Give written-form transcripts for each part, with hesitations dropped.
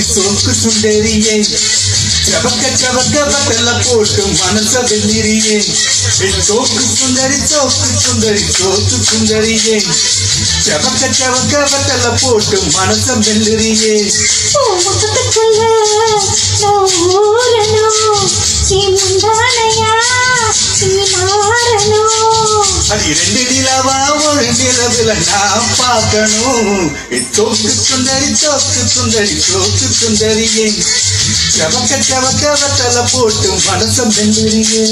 சோக்கு சுண்டரியே சவக்க சவக்க பட்டல போட்டு மனச வெள்ளிரியே சோக்கு சுண்டரியே சவக்க சவக்க பட்டல போட்டு மனச வெள்ளிரியே அது ரெண்டு நிலவா ஒரு நிலவுல நான் பார்க்கணும் சோக்கு சுண்டரியே சவக்க சவக்க வத்தல போட்டு மனசம் வெள்ளிரியே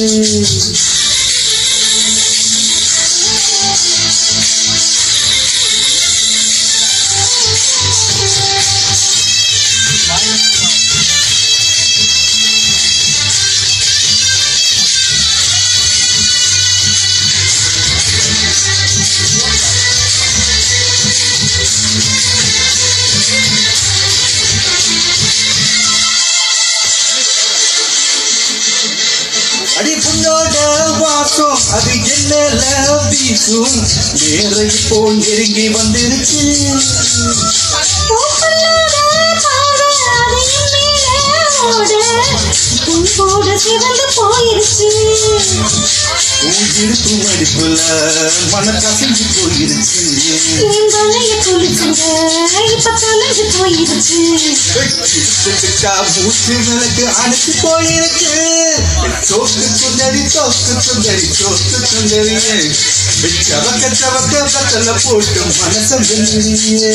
அடி புண்ணோட வாசம் அது என்னல வீசும் நேரை போல் நெருங்கி வந்துருச்சு உயிருக்கு மடிப்புல மன கசஞ்சு போயிருச்சு மூச்சு விளக்கு அணைச்சு போயிருக்கு சோக்கு சுந்தரியே சவக்க சவக்க பத்தல போட்டு மனச வெள்ளிரியே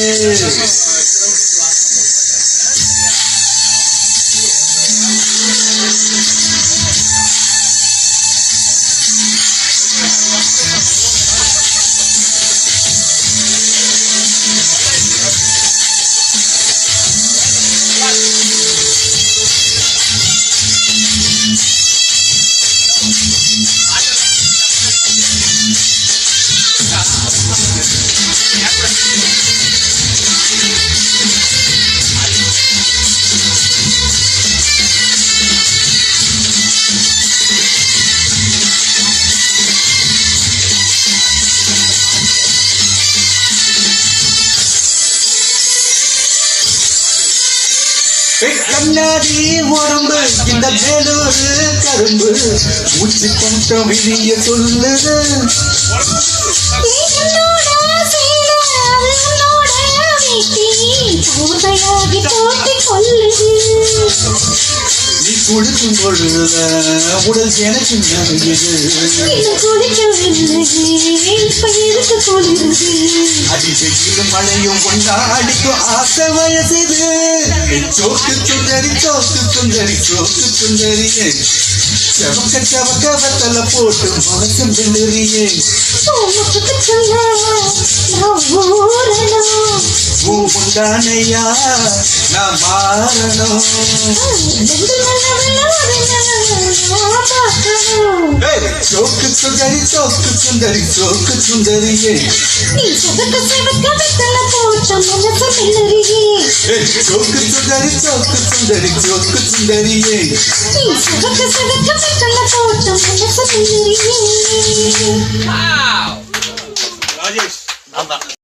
கண்ணாடி உடம்பு இந்த வேலூர் கரும்பு மூச்சு கொண்ட விதிய சொல்லுது நீ குளிக்கும் பொழுது உடல் எனக்கு நனையுது அடி வெயிலும் மழையும் கொண்டாடிக்கும் ஆசை வயசுது சோக்கு சுந்தரியே சவக்க சவக்க வத்தல போட்டு மனசம் வெள்ளிரியே உண்டானையா நான் மாறணும் சோக்கு சுந்தரியே சோக்கு சுந்தரியே ராஜேஷ்